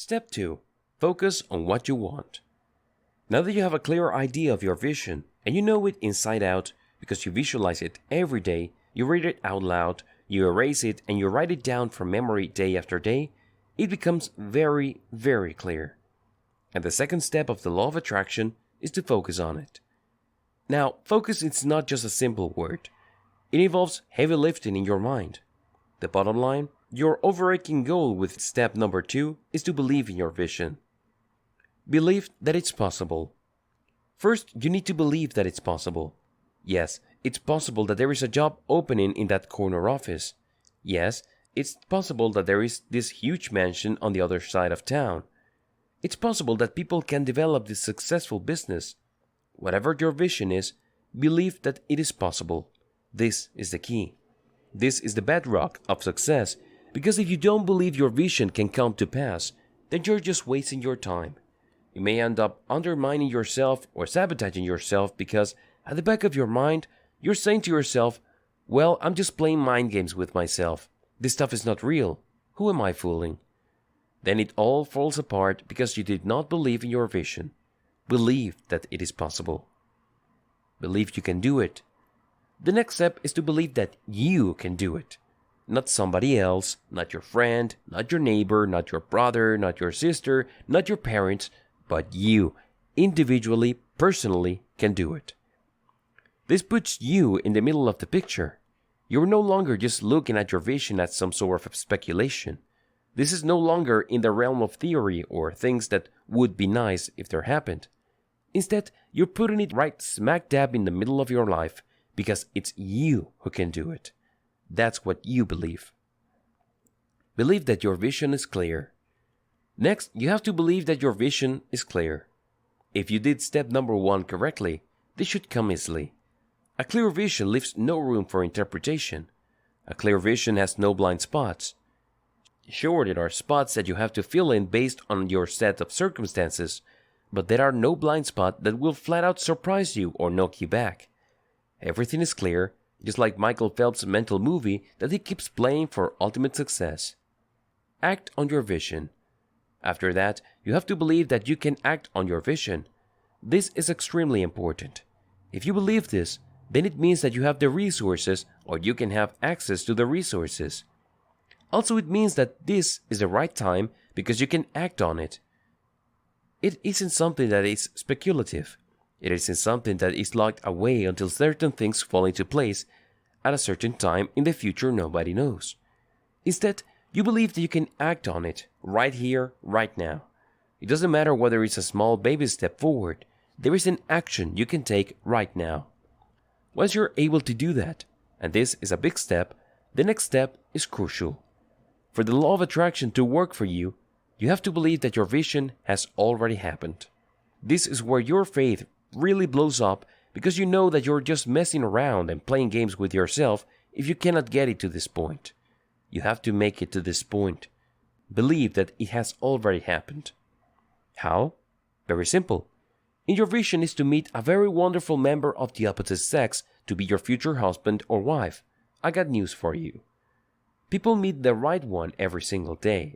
Step 2. Focus on what you want. Now that you have a clear idea of your vision and you know it inside out because you visualize it every day, you read it out loud, you erase it, and you write it down from memory day after day, it becomes very, very clear. And the second step of the law of attraction is to focus on it. Now, focus is not just a simple word. It involves heavy lifting in your mind. The bottom line, your overarching goal with step number 2 is to believe in your vision. Believe that it's possible. First, you need to believe that it's possible. Yes, it's possible that there is a job opening in that corner office. Yes, it's possible that there is this huge mansion on the other side of town. It's possible that people can develop this successful business. Whatever your vision is, believe that it is possible. This is the key. This is the bedrock of success, because if you don't believe your vision can come to pass, then you're just wasting your time. You may end up undermining yourself or sabotaging yourself because at the back of your mind, you're saying to yourself, well, I'm just playing mind games with myself. This stuff is not real. Who am I fooling? Then it all falls apart because you did not believe in your vision. Believe that it is possible. Believe you can do it. The next step is to believe that you can do it. Not somebody else, not your friend, not your neighbor, not your brother, not your sister, not your parents, but you, individually, personally, can do it. This puts you in the middle of the picture. You're no longer just looking at your vision as some sort of speculation. This is no longer in the realm of theory or things that would be nice if they happened. Instead, you're putting it right smack dab in the middle of your life because it's you who can do it. That's what you believe. Believe that your vision is clear. Next, you have to believe that your vision is clear. If you did step number 1 correctly, this should come easily. A clear vision leaves no room for interpretation. A clear vision has no blind spots. Sure, there are spots that you have to fill in based on your set of circumstances, but there are no blind spots that will flat out surprise you or knock you back. Everything is clear, just like Michael Phelps' mental movie that he keeps playing for ultimate success. Act on your vision. After that, you have to believe that you can act on your vision. This is extremely important. If you believe this, then it means that you have the resources or you can have access to the resources. Also, it means that this is the right time because you can act on it. It isn't something that is speculative. It isn't something that is locked away until certain things fall into place at a certain time in the future nobody knows. Instead, you believe that you can act on it right here, right now. It doesn't matter whether it's a small baby step forward. There is an action you can take right now. Once you're able to do that, and this is a big step, the next step is crucial. For the law of attraction to work for you, you have to believe that your vision has already happened. This is where your faith really blows up because you know that you're just messing around and playing games with yourself if you cannot get it to this point. You have to make it to this point. Believe that it has already happened. How? Very simple. In your vision is to meet a very wonderful member of the opposite sex to be your future husband or wife. I got news for you. People meet the right one every single day.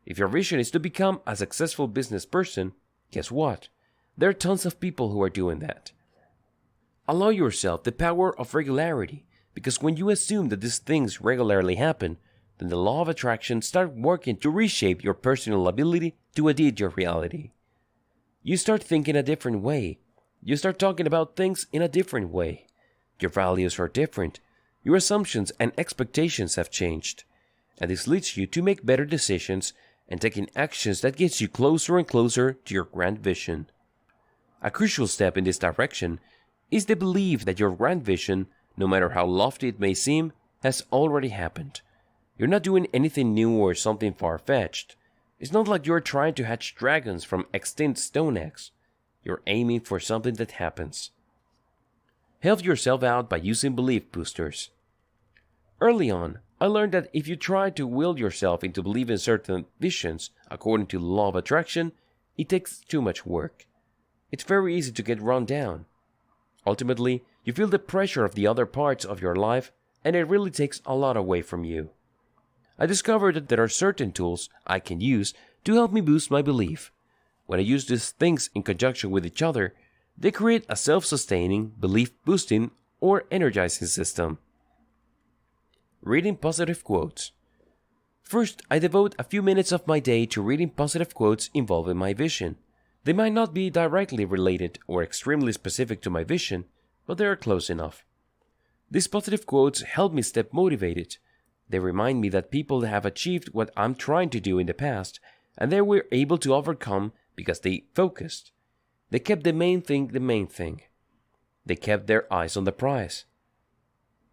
If your vision is to become a successful business person, guess what? There are tons of people who are doing that. Allow yourself the power of regularity, because when you assume that these things regularly happen, then the law of attraction starts working to reshape your personal ability to edit your reality. You start thinking a different way. You start talking about things in a different way. Your values are different. Your assumptions and expectations have changed. And this leads you to make better decisions and taking actions that gets you closer and closer to your grand vision. A crucial step in this direction is the belief that your grand vision, no matter how lofty it may seem, has already happened. You're not doing anything new or something far-fetched. It's not like you're trying to hatch dragons from extinct stone eggs. You're aiming for something that happens. Help yourself out by using belief boosters. Early on, I learned that if you try to will yourself into believing certain visions according to the law of attraction, it takes too much work. It's very easy to get run down. Ultimately, you feel the pressure of the other parts of your life, and it really takes a lot away from you. I discovered that there are certain tools I can use to help me boost my belief. When I use these things in conjunction with each other, they create a self-sustaining, belief-boosting, or energizing system. Reading positive quotes. First, I devote a few minutes of my day to reading positive quotes involving my vision. They might not be directly related or extremely specific to my vision, but they are close enough. These positive quotes help me stay motivated. They remind me that people have achieved what I'm trying to do in the past, and they were able to overcome because they focused. They kept the main thing the main thing. They kept their eyes on the prize.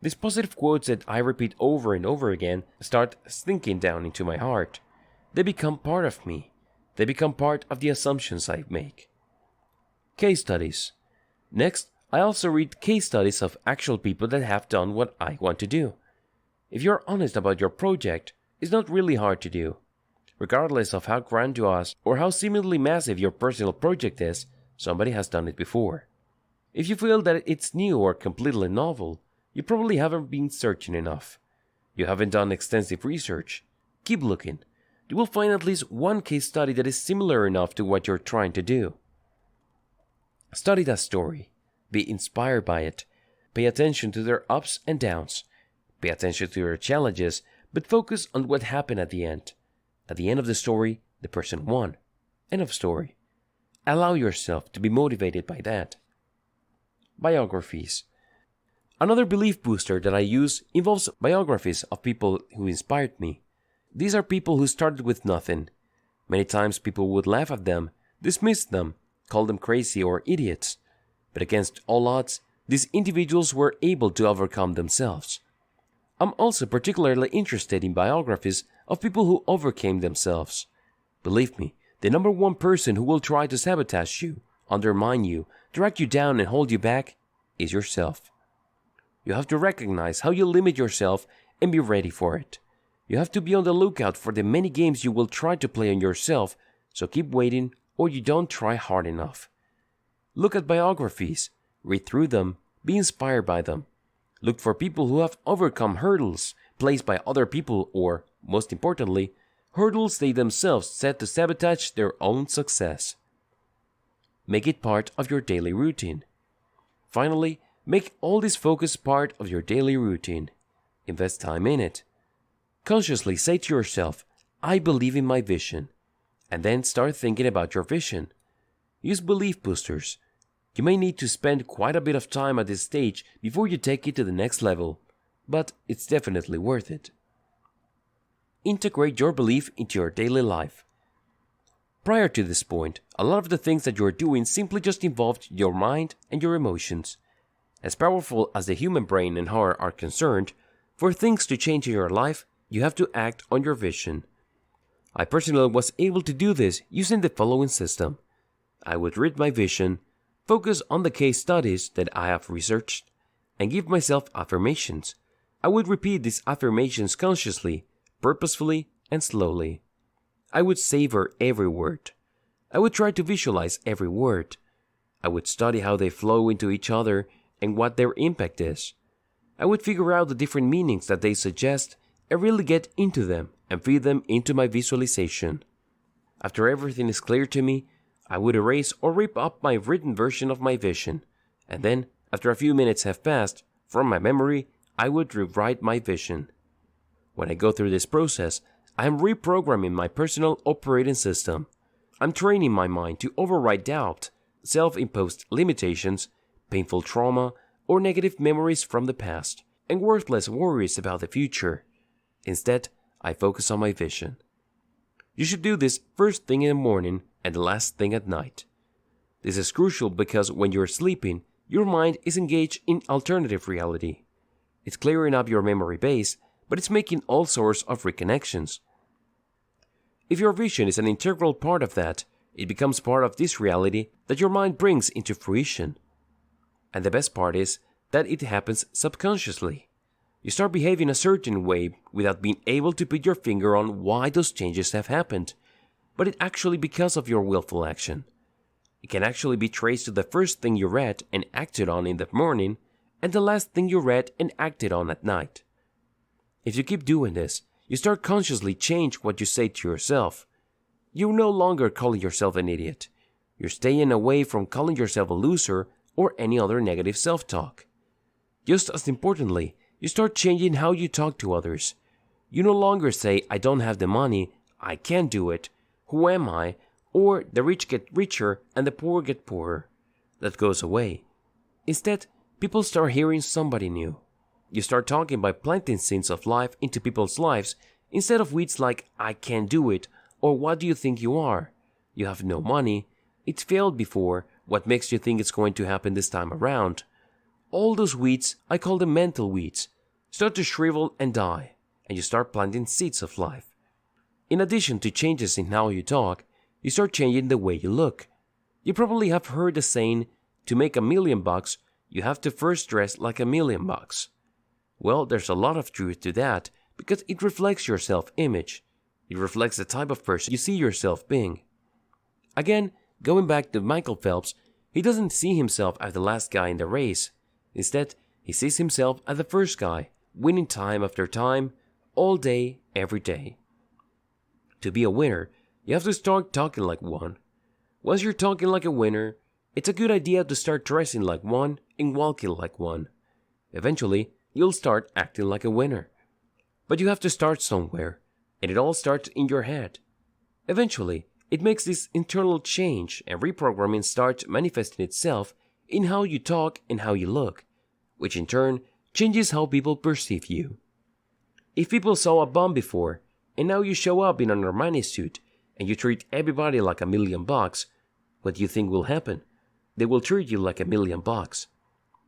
These positive quotes that I repeat over and over again start sinking down into my heart. They become part of me. They become part of the assumptions I make. Case studies. Next, I also read case studies of actual people that have done what I want to do. If you're honest about your project, it's not really hard to do. Regardless of how grandiose or how seemingly massive your personal project is, somebody has done it before. If you feel that it's new or completely novel, you probably haven't been searching enough. You haven't done extensive research. Keep looking. You will find at least one case study that is similar enough to what you're trying to do. Study that story. Be inspired by it. Pay attention to their ups and downs. Pay attention to their challenges, but focus on what happened at the end. At the end of the story, the person won. End of story. Allow yourself to be motivated by that. Biographies. Another belief booster that I use involves biographies of people who inspired me. These are people who started with nothing. Many times people would laugh at them, dismiss them, call them crazy or idiots. But against all odds, these individuals were able to overcome themselves. I'm also particularly interested in biographies of people who overcame themselves. Believe me, the number one person who will try to sabotage you, undermine you, drag you down and hold you back is yourself. You have to recognize how you limit yourself and be ready for it. You have to be on the lookout for the many games you will try to play on yourself, so keep waiting or you don't try hard enough. Look at biographies, read through them, be inspired by them. Look for people who have overcome hurdles placed by other people or, most importantly, hurdles they themselves set to sabotage their own success. Make it part of your daily routine. Finally, make all this focus part of your daily routine. Invest time in it. Consciously say to yourself, I believe in my vision. And then start thinking about your vision. Use belief boosters. You may need to spend quite a bit of time at this stage before you take it to the next level, but it's definitely worth it. Integrate your belief into your daily life. Prior to this point, a lot of the things that you're doing simply just involved your mind and your emotions. As powerful as the human brain and heart are concerned, for things to change in your life, you have to act on your vision. I personally was able to do this using the following system. I would read my vision, focus on the case studies that I have researched, and give myself affirmations. I would repeat these affirmations consciously, purposefully, and slowly. I would savor every word. I would try to visualize every word. I would study how they flow into each other and what their impact is. I would figure out the different meanings that they suggest and really get into them and feed them into my visualization. After everything is clear to me, I would erase or rip up my written version of my vision, and then, after a few minutes have passed, from my memory, I would rewrite my vision. When I go through this process, I am reprogramming my personal operating system. I'm training my mind to override doubt, self-imposed limitations, painful trauma, or negative memories from the past, and worthless worries about the future. Instead, I focus on my vision. You should do this first thing in the morning and the last thing at night. This is crucial because when you're sleeping, your mind is engaged in alternative reality. It's clearing up your memory base, but it's making all sorts of reconnections. If your vision is an integral part of that, it becomes part of this reality that your mind brings into fruition. And the best part is that it happens subconsciously. You start behaving a certain way without being able to put your finger on why those changes have happened, but it's actually because of your willful action. It can actually be traced to the first thing you read and acted on in the morning and the last thing you read and acted on at night. If you keep doing this, you start consciously change what you say to yourself. You're no longer calling yourself an idiot. You're staying away from calling yourself a loser or any other negative self-talk. Just as importantly, you start changing how you talk to others. You no longer say, I don't have the money, I can't do it, who am I, or the rich get richer and the poor get poorer. That goes away. Instead, people start hearing somebody new. You start talking by planting seeds of life into people's lives instead of weeds like, I can't do it, or what do you think you are? You have no money, it failed before, what makes you think it's going to happen this time around? All those weeds, I call them mental weeds, start to shrivel and die, and you start planting seeds of life. In addition to changes in how you talk, you start changing the way you look. You probably have heard the saying, to make $1 million, you have to first dress like $1 million. Well, there's a lot of truth to that because it reflects your self-image. It reflects the type of person you see yourself being. Again, going back to Michael Phelps, he doesn't see himself as the last guy in the race. Instead, he sees himself as the first guy, winning time after time, all day, every day. To be a winner, you have to start talking like one. Once you're talking like a winner, it's a good idea to start dressing like one and walking like one. Eventually, you'll start acting like a winner. But you have to start somewhere, and it all starts in your head. Eventually, it makes this internal change and reprogramming starts manifesting itself in how you talk and how you look, which in turn changes how people perceive you. If people saw a bum before, and now you show up in an Armani suit, and you treat everybody like $1 million, what do you think will happen? They will treat you like $1 million.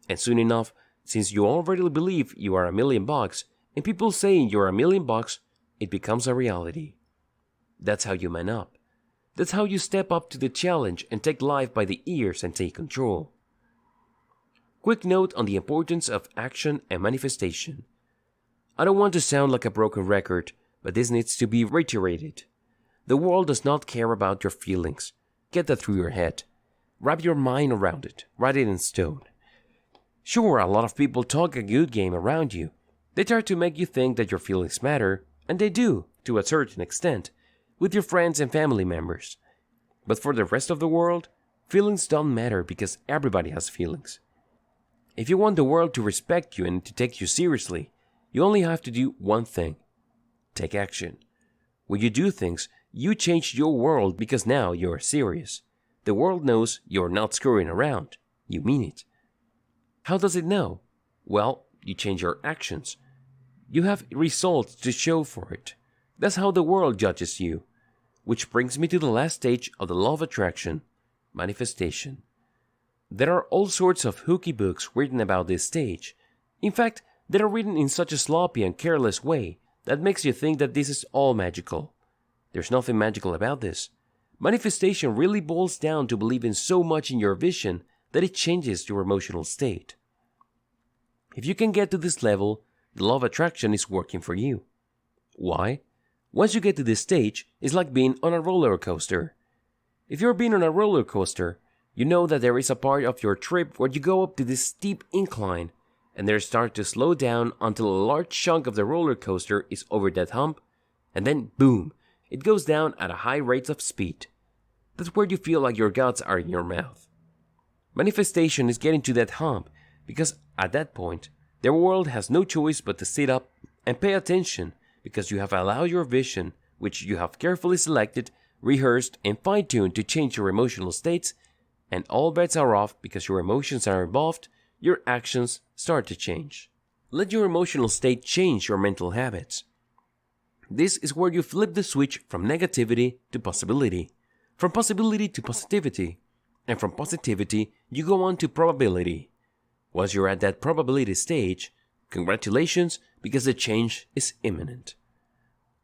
And soon enough, since you already believe you are $1 million, and people saying you're $1 million, it becomes a reality. That's how you man up. That's how you step up to the challenge and take life by the ears and take control. Quick note on the importance of action and manifestation. I don't want to sound like a broken record, but this needs to be reiterated. The world does not care about your feelings. Get that through your head. Wrap your mind around it. Write it in stone. Sure, a lot of people talk a good game around you. They try to make you think that your feelings matter, and they do, to a certain extent, with your friends and family members. But for the rest of the world, feelings don't matter because everybody has feelings. If you want the world to respect you and to take you seriously, you only have to do one thing. Take action. When you do things, you change your world because now you're serious. The world knows you're not screwing around. You mean it. How does it know? Well, you change your actions. You have results to show for it. That's how the world judges you. Which brings me to the last stage of the law of attraction, manifestation. There are all sorts of hooky books written about this stage. In fact, they are written in such a sloppy and careless way that makes you think that this is all magical. There's nothing magical about this. Manifestation really boils down to believing so much in your vision that it changes your emotional state. If you can get to this level, the law of attraction is working for you. Why? Once you get to this stage, it's like being on a roller coaster. If you're being on a roller coaster, you know that there is a part of your trip where you go up to this steep incline and then start to slow down until a large chunk of the roller coaster is over that hump, and then boom, it goes down at a high rate of speed. That's where you feel like your guts are in your mouth. Manifestation is getting to that hump because at that point, the world has no choice but to sit up and pay attention because you have allowed your vision, which you have carefully selected, rehearsed, and fine-tuned to change your emotional states, and all bets are off because your emotions are involved, your actions start to change. Let your emotional state change your mental habits. This is where you flip the switch from negativity to possibility, from possibility to positivity, and from positivity you go on to probability. Once you're at that probability stage, congratulations, because the change is imminent.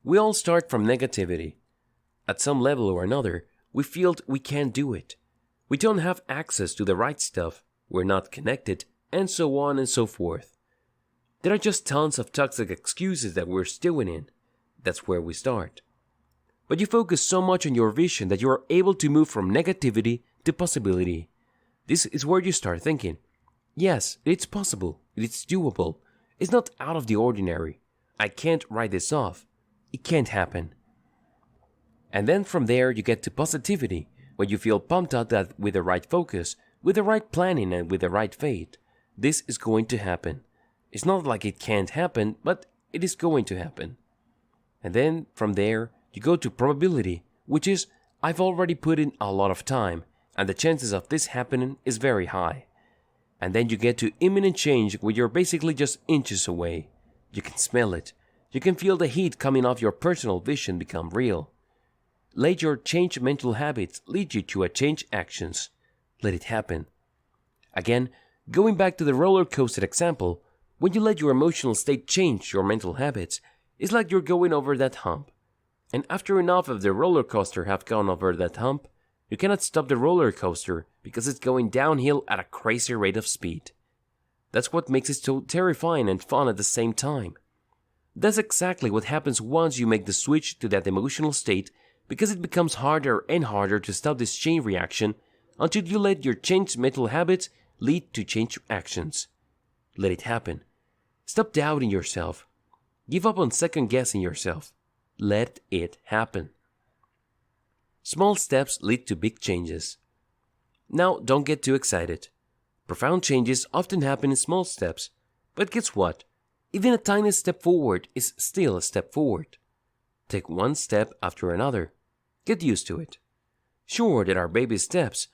We all start from negativity. At some level or another, we feel we can't do it. We don't have access to the right stuff, we're not connected, and so on and so forth. There are just tons of toxic excuses that we're stewing in. That's where we start. But you focus so much on your vision that you are able to move from negativity to possibility. This is where you start thinking, yes, it's possible, it's doable, it's not out of the ordinary. I can't write this off. It can't happen. And then from there you get to positivity, when you feel pumped up that with the right focus, with the right planning and with the right faith, this is going to happen. It's not like it can't happen, but it is going to happen. And then from there you go to probability, which is I've already put in a lot of time and the chances of this happening is very high. And then you get to imminent change where you're basically just inches away. You can smell it. You can feel the heat coming off your personal vision become real. Let your changed mental habits lead you to a change actions. Let it happen. Again, going back to the roller coaster example, when you let your emotional state change your mental habits, it's like you're going over that hump. And after enough of the roller coaster have gone over that hump, you cannot stop the roller coaster because it's going downhill at a crazy rate of speed. That's what makes it so terrifying and fun at the same time. That's exactly what happens once you make the switch to that emotional state, because it becomes harder and harder to stop this chain reaction until you let your changed mental habits lead to changed actions. Let it happen. Stop doubting yourself. Give up on second guessing yourself. Let it happen. Small steps lead to big changes. Now, don't get too excited. Profound changes often happen in small steps, but guess what? Even a tiny step forward is still a step forward. Take one step after another. Get used to it. Sure, there are baby steps,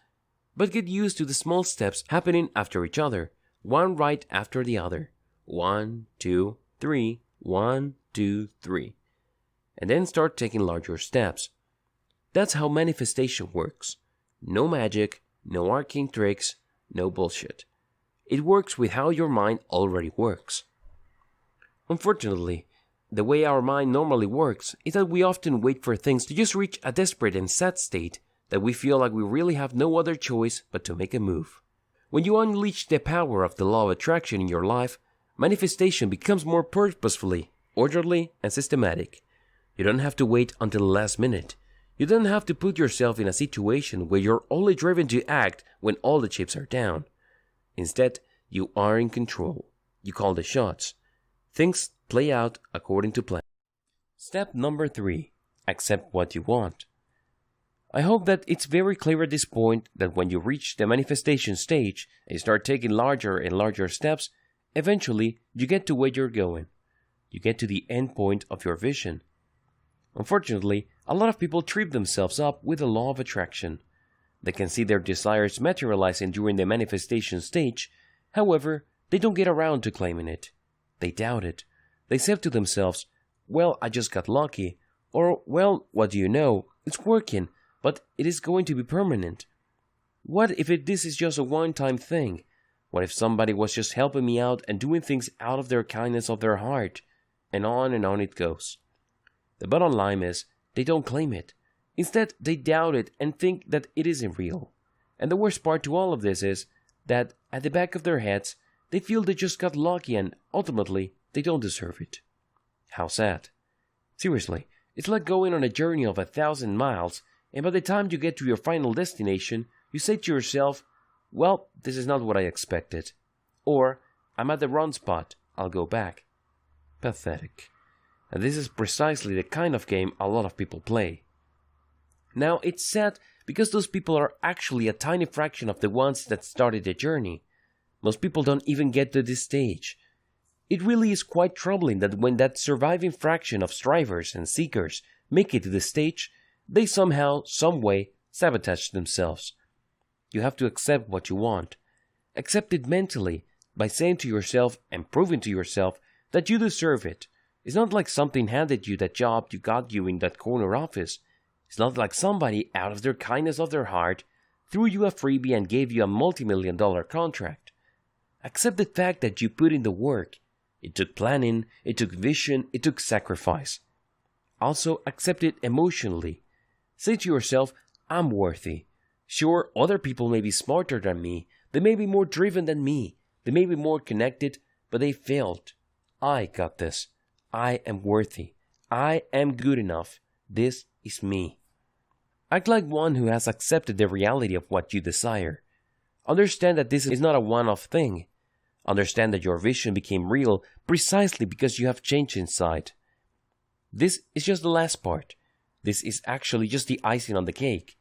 but get used to the small steps happening after each other, one right after the other. 1, 2, 3, 1, 2, 3. And then start taking larger steps. That's how manifestation works. No magic, no arcane tricks, no bullshit. It works with how your mind already works. Unfortunately, the way our mind normally works is that we often wait for things to just reach a desperate and sad state that we feel like we really have no other choice but to make a move. When you unleash the power of the law of attraction in your life, manifestation becomes more purposefully, orderly, and systematic. You don't have to wait until the last minute. You don't have to put yourself in a situation where you're only driven to act when all the chips are down. Instead, you are in control. You call the shots. Things play out according to plan. Step number 3. Accept what you want. I hope that it's very clear at this point that when you reach the manifestation stage and you start taking larger and larger steps, eventually you get to where you're going. You get to the end point of your vision. Unfortunately, a lot of people trip themselves up with the law of attraction. They can see their desires materializing during the manifestation stage, however, they don't get around to claiming it. They doubt it. They say to themselves, well, I just got lucky, or, well, what do you know, it's working, but it is going to be permanent. What if this is just a one-time thing? What if somebody was just helping me out and doing things out of their kindness of their heart? And on it goes. The bottom line is, they don't claim it. Instead, they doubt it and think that it isn't real. And the worst part to all of this is that at the back of their heads, they feel they just got lucky and ultimately they don't deserve it. How sad. Seriously, it's like going on a journey of 1,000 miles and by the time you get to your final destination, you say to yourself, well, this is not what I expected. Or, I'm at the wrong spot, I'll go back. Pathetic. And this is precisely the kind of game a lot of people play. Now, it's sad because those people are actually a tiny fraction of the ones that started the journey. Most people don't even get to this stage. It really is quite troubling that when that surviving fraction of strivers and seekers make it to this stage, they somehow, someway, sabotage themselves. You have to accept what you want. Accept it mentally by saying to yourself and proving to yourself that you deserve it. It's not like something handed you that job you got you in that corner office. It's not like somebody, out of their kindness of their heart, threw you a freebie and gave you a multi-million-dollar contract. Accept the fact that you put in the work. It took planning, it took vision, it took sacrifice. Also, accept it emotionally. Say to yourself, I'm worthy. Sure, other people may be smarter than me, they may be more driven than me, they may be more connected, but they failed. I got this. I am worthy. I am good enough. This is me. Act like one who has accepted the reality of what you desire. Understand that this is not a one-off thing. Understand that your vision became real precisely because you have changed inside. This is just the last part. This is actually just the icing on the cake.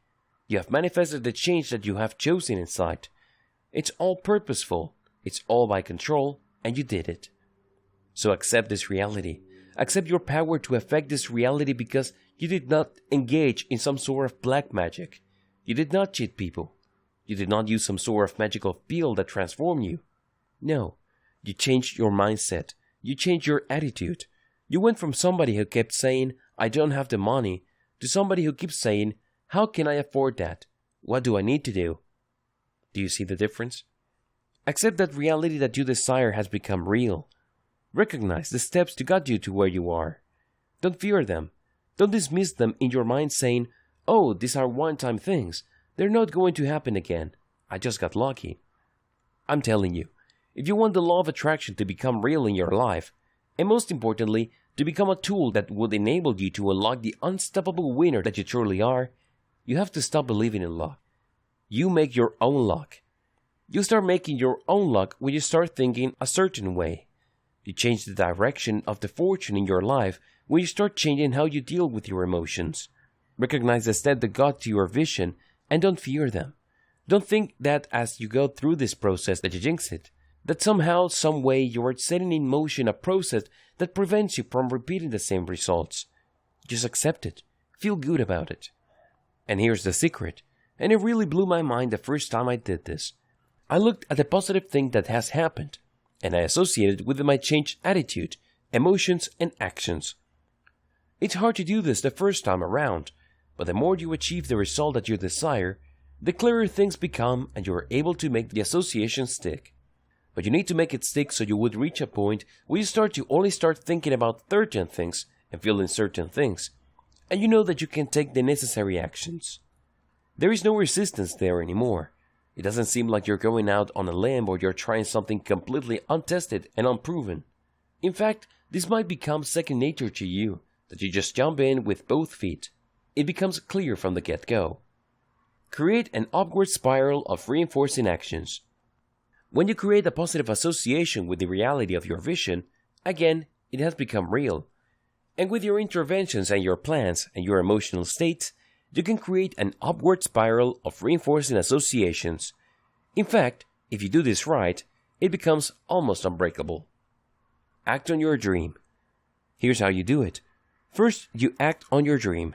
You have manifested the change that you have chosen inside. It's all purposeful, it's all by control, and you did it. So accept this reality. Accept your power to affect this reality because you did not engage in some sort of black magic. You did not cheat people. You did not use some sort of magical pill that transformed you. No, you changed your mindset. You changed your attitude. You went from somebody who kept saying, I don't have the money, to somebody who keeps saying, how can I afford that? What do I need to do? Do you see the difference? Accept that reality that you desire has become real. Recognize the steps to get you to where you are. Don't fear them. Don't dismiss them in your mind saying, oh, these are one-time things. They're not going to happen again. I just got lucky. I'm telling you, if you want the law of attraction to become real in your life, and most importantly, to become a tool that would enable you to unlock the unstoppable winner that you truly are, you have to stop believing in luck. You make your own luck. You start making your own luck when you start thinking a certain way. You change the direction of the fortune in your life when you start changing how you deal with your emotions. Recognize the step that got to your vision and don't fear them. Don't think that as you go through this process that you jinx it, that somehow, some way you are setting in motion a process that prevents you from repeating the same results. Just accept it. Feel good about it. And here's the secret, and it really blew my mind the first time I did this. I looked at the positive thing that has happened, and I associated it with my changed attitude, emotions, and actions. It's hard to do this the first time around, but the more you achieve the result that you desire, the clearer things become and you are able to make the association stick. But you need to make it stick so you would reach a point where you start to only start thinking about certain things and feeling certain things, and you know that you can take the necessary actions. There is no resistance there anymore. It doesn't seem like you're going out on a limb or you're trying something completely untested and unproven. In fact, this might become second nature to you, that you just jump in with both feet. It becomes clear from the get-go. Create an upward spiral of reinforcing actions. When you create a positive association with the reality of your vision, again, it has become real. And with your interventions and your plans and your emotional states, you can create an upward spiral of reinforcing associations. In fact, if you do this right, it becomes almost unbreakable. Act on your dream. Here's how you do it. First, you act on your dream.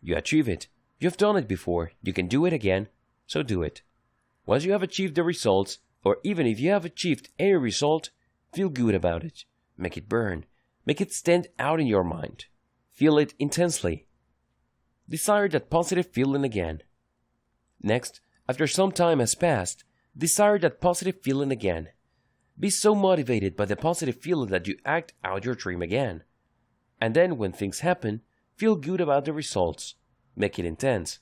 You achieve it. You've done it before. You can do it again, so do it. Once you have achieved the results, or even if you have achieved any result, feel good about it. Make it burn. Make it stand out in your mind. Feel it intensely. Desire that positive feeling again. Next, after some time has passed, desire that positive feeling again. Be so motivated by the positive feeling that you act out your dream again. And then when things happen, feel good about the results. Make it intense.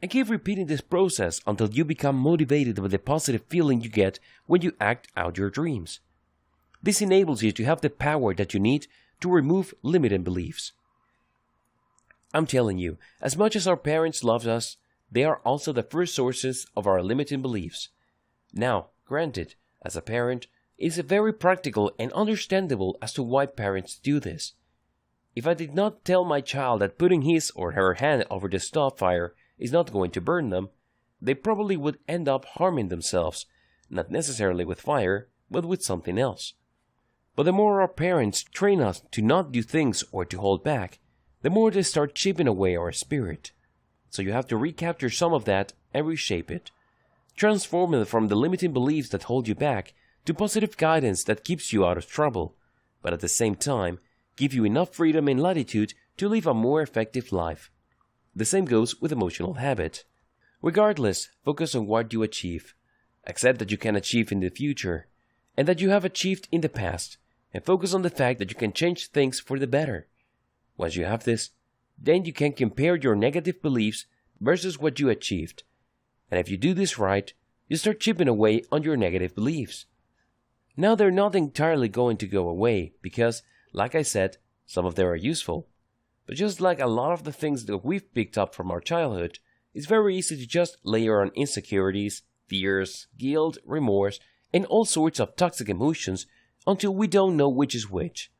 And keep repeating this process until you become motivated by the positive feeling you get when you act out your dreams. This enables you to have the power that you need to remove limiting beliefs. I'm telling you, as much as our parents loved us, they are also the first sources of our limiting beliefs. Now, granted, as a parent, it is very practical and understandable as to why parents do this. If I did not tell my child that putting his or her hand over the stove fire is not going to burn them, they probably would end up harming themselves, not necessarily with fire, but with something else. But the more our parents train us to not do things or to hold back, the more they start chipping away our spirit. So you have to recapture some of that and reshape it. Transform it from the limiting beliefs that hold you back to positive guidance that keeps you out of trouble, but at the same time, give you enough freedom and latitude to live a more effective life. The same goes with emotional habit. Regardless, focus on what you achieve. Accept that you can achieve in the future, and that you have achieved in the past, and focus on the fact that you can change things for the better. Once you have this, then you can compare your negative beliefs versus what you achieved. And if you do this right, you start chipping away on your negative beliefs. Now they're not entirely going to go away because, like I said, some of them are useful. But just like a lot of the things that we've picked up from our childhood, it's very easy to just layer on insecurities, fears, guilt, remorse, and all sorts of toxic emotions until we don't know which is which.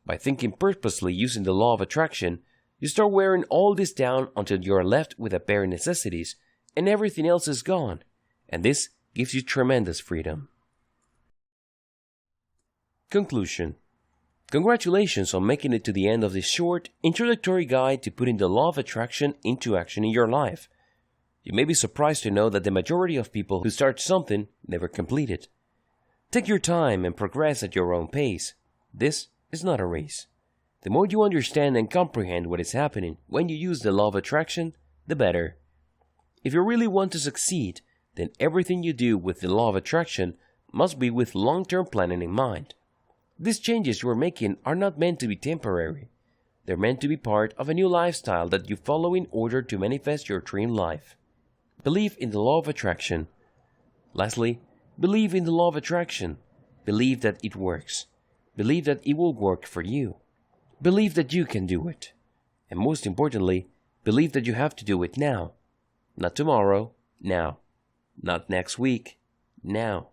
By thinking purposely using the law of attraction, You start wearing all this down until you are left with the bare necessities and everything else is gone. And this gives you tremendous freedom. Conclusion. Congratulations on making it to the end of this short, introductory guide to putting the law of attraction into action in your life. You may be surprised to know that the majority of people who start something never complete it. Take your time and progress at your own pace. This is not a race. The more you understand and comprehend what is happening when you use the law of attraction, the better. If you really want to succeed, then everything you do with the law of attraction must be with long-term planning in mind. These changes you are making are not meant to be temporary. They're meant to be part of a new lifestyle that you follow in order to manifest your dream life. Believe in the law of attraction. Lastly, believe in the law of attraction. Believe that it works. Believe that it will work for you. Believe that you can do it. And most importantly, believe that you have to do it now. Not tomorrow, now. Not next week, now.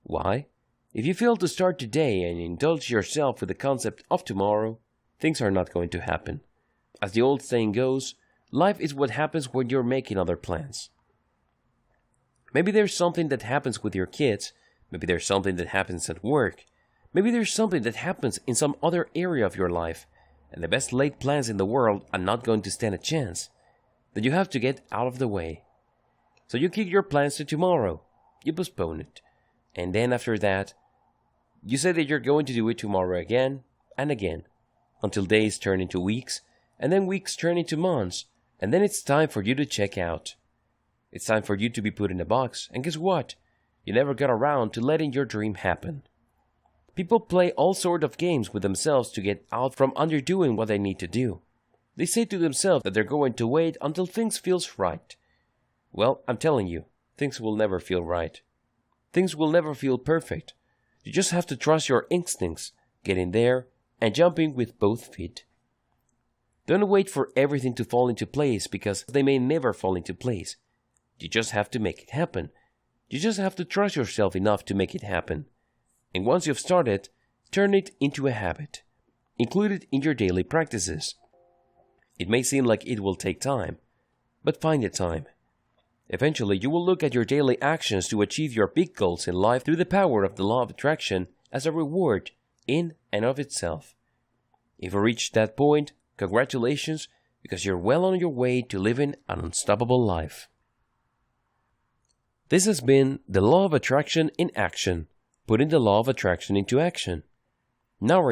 Why? If you fail to start today and indulge yourself with the concept of tomorrow, things are not going to happen. As the old saying goes, life is what happens when you're making other plans. Maybe there's something that happens with your kids, maybe there's something that happens at work, maybe there's something that happens in some other area of your life, and the best laid plans in the world are not going to stand a chance. Then you have to get out of the way. So you kick your plans to tomorrow, you postpone it, and then after that, you say that you're going to do it tomorrow again and again, until days turn into weeks, and then weeks turn into months, and then it's time for you to check out. It's time for you to be put in a box, and guess what? You never got around to letting your dream happen. People play all sorts of games with themselves to get out from underdoing what they need to do. They say to themselves that they're going to wait until things feels right. Well, I'm telling you, things will never feel right. Things will never feel perfect. You just have to trust your instincts, get in there, and jump in with both feet. Don't wait for everything to fall into place because they may never fall into place. You just have to make it happen. You just have to trust yourself enough to make it happen. And once you've started, turn it into a habit. Include it in your daily practices. It may seem like it will take time, but find the time. Eventually, you will look at your daily actions to achieve your big goals in life through the power of the law of attraction as a reward in and of itself. If you reach that point, congratulations, because you're well on your way to living an unstoppable life. This has been the law of attraction in action, putting the law of attraction into action. Now